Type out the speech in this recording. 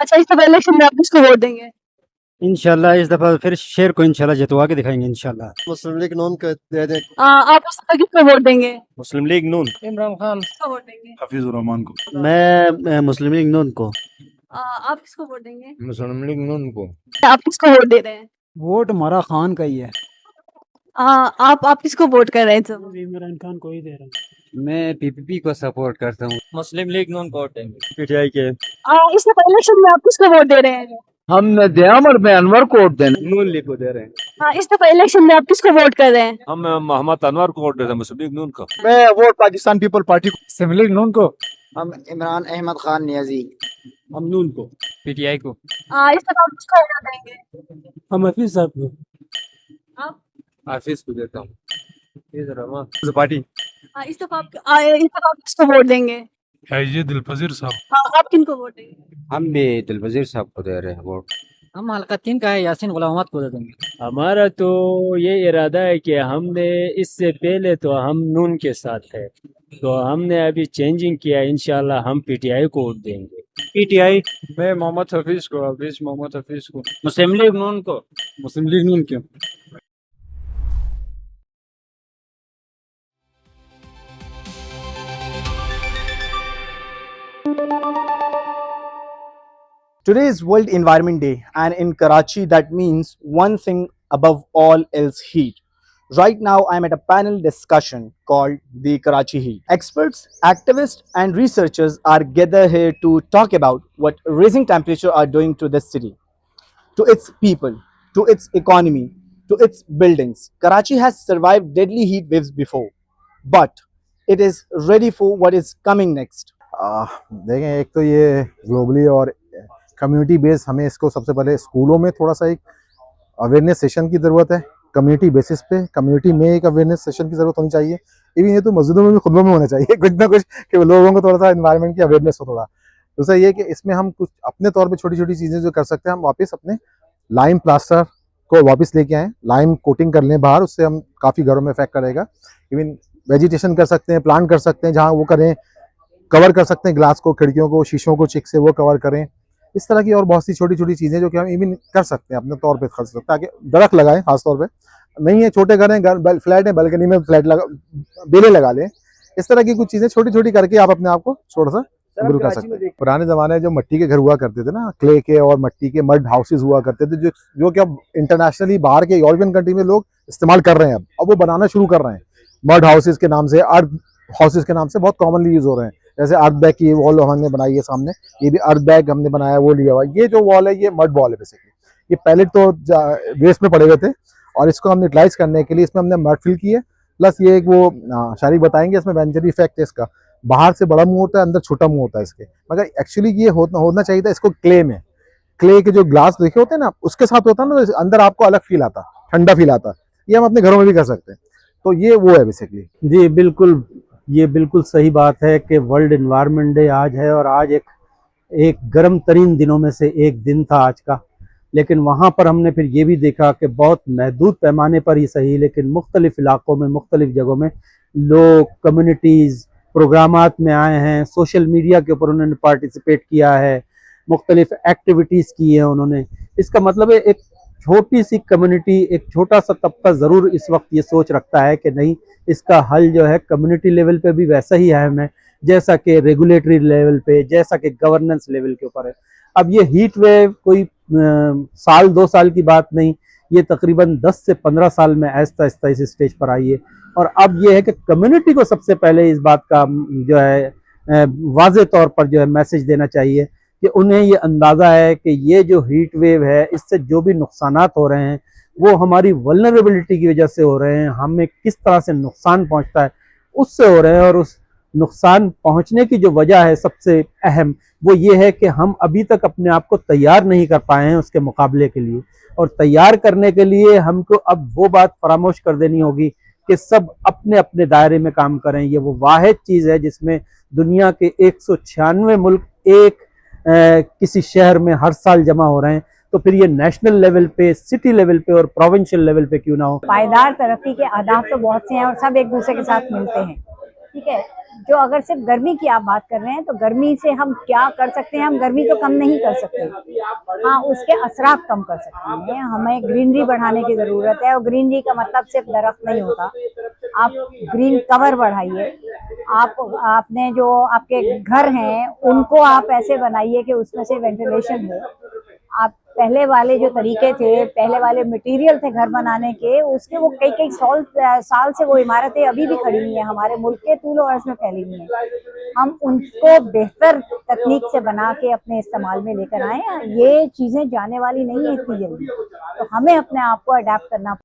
अच्छा, इस दफा इलेक्शन में आप किसको वोट देंगे? इंशाल्लाह इस दफा फिर शेर को इंशाल्लाह जितवा के दिखाएंगे इंशाल्लाह। मुस्लिम लीग नून को दे दें। आप इस दफा किसको वोट देंगे? मुस्लिम लीग नून इमरान खान, किसको वोट देंगे? हफीजुर रहमान को। मैं मुस्लिम लीग नून को। आप किसको वोट देंगे? मुस्लिम लीग नून को। आप किसको वोट दे रहे हैं? वोट हमारा खान का ही है। आप किसको वोट कर रहे हैं सब? इमरान खान को ही दे रहा हूँ। मैं पीपीपी को सपोर्ट करता हूँ। मुस्लिम लीग नून को वोट देंगे। पीटीआई के। इस दफा इलेक्शन में आप किसको वोट दे रहे हैं? हम दयामर में अनवर को वोट देना। नून लीग को दे रहे हैं। इस दफा इलेक्शन में आप किसको वोट कर रहे हैं? हम मोहम्मद अनवर को वोट देते हैं, मुस्लिम लीग नून को। मैं वोट पाकिस्तान पीपल पार्टी को। मुस्लिम लीग नून को। हम इमरान अहमद खान नियाजी। हम नून को। पीटीआई को। इस दफा आप किसको वोट देंगे? हम हफीज साहब को। आप हाफिज को देता हूँ। पार्टी। इस दफा आप किसको वोट देंगे? ये दिलपजीर साहब। आप किनको वोट देंगे? हम भी दिलवजीर साहब को दे रहे हैं वोट। हम हल्का 3 का है, यासीन गुलाम मोहम्मद को दे देंगे। हमारा तो ये इरादा है कि हमने इससे पहले तो हम नून के साथ थे, तो हमने अभी चेंजिंग किया, इंशाल्लाह हम पीटीआई को वोट देंगे। पीटीआई। मैं मोहम्मद हफीज को, मोहम्मद हफीज को। मुस्लिम लीग नून को। मुस्लिम लीग नून क्यों? Today is World Environment Day, and in Karachi, that means one thing above all else: heat. Right now, I'm at a panel discussion called the Karachi Heat. Experts, activists, and researchers are gathered here to talk about what rising temperature are doing to this city, to its people, to its economy, to its buildings. Karachi has survived deadly heat waves before, but it is ready for what is coming next. देखें, एक तो ये globally और community base, हमें इसको सबसे पहले स्कूलों में थोड़ा सा एक अवेयरनेस सेशन की ज़रूरत है। कम्युनिटी बेसिस पे कम्युनिटी में एक अवेयरनेस सेशन की ज़रूरत होनी चाहिए। इवन ये तो मस्जिदों में भी, खुतबों में होना चाहिए कुछ ना कुछ, कि लोगों को थोड़ा सा एनवायरनमेंट की अवेयरनेस हो थोड़ा। दूसरा ये कि इसमें हम कुछ अपने तौर पे छोटी छोटी चीज़ें जो कर सकते हैं, हम वापस अपने लाइम प्लास्टर को वापस लेके आएँ, लाइम कोटिंग कर लें बाहर, उससे हम काफ़ी घरों में इफेक्ट करेगा। इवन वेजिटेशन कर सकते हैं, प्लांट कर सकते हैं, जहाँ वो करें, कवर कर सकते हैं ग्लास को, खिड़कियों को, शीशों को चिक से वो कवर करें। इस तरह की और बहुत सी छोटी छोटी चीज़ें जो कि हम इवन कर सकते हैं अपने तौर पे कर सकते हैं, ताकि दरख्त लगाएं। खास तौर पे नहीं है, छोटे घर हैं, फ्लैट है, बालकनी में फ्लैट लगा, बेलें लगा लें। इस तरह की कुछ चीज़ें छोटी छोटी करके आप अपने आप को थोड़ा सा इम्प्रूव कर सकते हैं। पुराने ज़माने में जो मिट्टी के घर हुआ करते थे ना, क्ले के और मिट्टी के मड हाउसेज हुआ करते थे, जो कि अब इंटरनेशनली बाहर के यूरोपियन कंट्री में लोग इस्तेमाल कर रहे हैं। अब वो बनाना शुरू कर रहे हैं। मड हाउसेज के नाम से, अर्थ हाउसेज के नाम से बहुत कॉमनली यूज़ हो रहे हैं। जैसे अर्थ बैग की वॉल हमने बनाई है सामने, ये भी अर्थ बैग हमने बनाया, वो लिया हुआ। ये जो वॉल है, ये मड वॉल है बेसिकली। ये पैलेट तो वेस्ट में पड़े हुए थे, और इसको हमने यूटिलाइज करने के लिए इसमें हमने मड फिल की है। प्लस ये एक वो शारी बताएंगे, इसमें वेंचरी इफेक्ट है इसका। बाहर से बड़ा मुंह होता है, अंदर छोटा मुंह होता है इसके, मगर एक्चुअली ये होना चाहिए था इसको क्ले में। क्ले के जो ग्लास देखे होते हैं ना, उसके साथ होता है ना, तो अंदर आपको अलग फील आता, ठंडा फील आता। ये हम अपने घरों में भी कर सकते हैं। तो ये वो है बेसिकली। जी बिल्कुल, ये बिल्कुल सही बात है कि वर्ल्ड एनवायरनमेंट डे आज है, और आज एक गर्म तरीन दिनों में से एक दिन था आज का। लेकिन वहाँ पर हमने फिर ये भी देखा कि बहुत महदूद पैमाने पर ही सही, लेकिन मुख्तलिफ इलाकों में, मुख्तलिफ जगहों में लोग, कम्युनिटीज़ प्रोग्रामात में आए हैं, सोशल मीडिया के ऊपर उन्होंने पार्टिसिपेट किया है, मुख्तलिफ एक्टिविटीज़ की हैं उन्होंने। इसका मतलब है एक छोटी सी कम्युनिटी, एक छोटा सा तबका ज़रूर इस वक्त ये सोच रखता है कि नहीं, इसका हल जो है कम्युनिटी लेवल पे भी वैसा ही अहम है जैसा कि रेगुलेटरी लेवल पे, जैसा कि गवर्नेंस लेवल के ऊपर है। अब ये हीट वेव कोई साल 2 साल की बात नहीं, ये तकरीबन 10 से 15 साल में आहिस्ता आहिस्ता इस स्टेज पर आई है। और अब ये है कि कम्युनिटी को सबसे पहले इस बात का जो है वाज़े तौर पर जो है मैसेज देना चाहिए कि उन्हें ये अंदाज़ा है कि ये जो हीट वेव है, इससे जो भी नुकसानात हो रहे हैं वो हमारी वल्नरेबिलिटी की वजह से हो रहे हैं। हमें किस तरह से नुकसान पहुंचता है उससे हो रहे हैं, और उस नुकसान पहुंचने की जो वजह है सबसे अहम, वो ये है कि हम अभी तक अपने आप को तैयार नहीं कर पाए हैं उसके मुकाबले के लिए। और तैयार करने के लिए हमको अब वो बात फरामोश कर देनी होगी कि सब अपने अपने दायरे में काम करें। ये वो वाहिद चीज़ है जिसमें दुनिया के 196 मुल्क एक किसी शहर में हर साल जमा हो रहे हैं, तो फिर ये नेशनल लेवल पे, सिटी लेवल पे और प्रोविंशियल लेवल पे क्यों ना हो। पायदार तरक्की के अहदाफ तो बहुत से हैं और सब एक दूसरे के साथ मिलते हैं, ठीक है। जो अगर सिर्फ गर्मी की आप बात कर रहे हैं तो गर्मी से हम क्या कर सकते हैं, हम गर्मी तो कम नहीं कर सकते, हाँ उसके असरात कम कर सकते हैं। हमें ग्रीनरी बढ़ाने की ज़रूरत है, और ग्रीनरी का मतलब सिर्फ दरख्त नहीं होता, आप ग्रीन कवर बढ़ाइए। आपने जो आपके घर हैं उनको आप ऐसे बनाइए कि उसमें से वेंटिलेशन हो। आप पहले वाले जो तरीके थे, पहले वाले मटेरियल थे घर बनाने के, उसके वो कई कई साल से वो इमारतें अभी भी खड़ी हुई हैं, हमारे मुल्क के तूल और अर्ज़ में फैली हुई हैं। हम उनको बेहतर तकनीक से बना के अपने इस्तेमाल में लेकर आए। ये चीज़ें जाने वाली नहीं है इतनी जल्दी, तो हमें अपने आप को अडेप्ट करना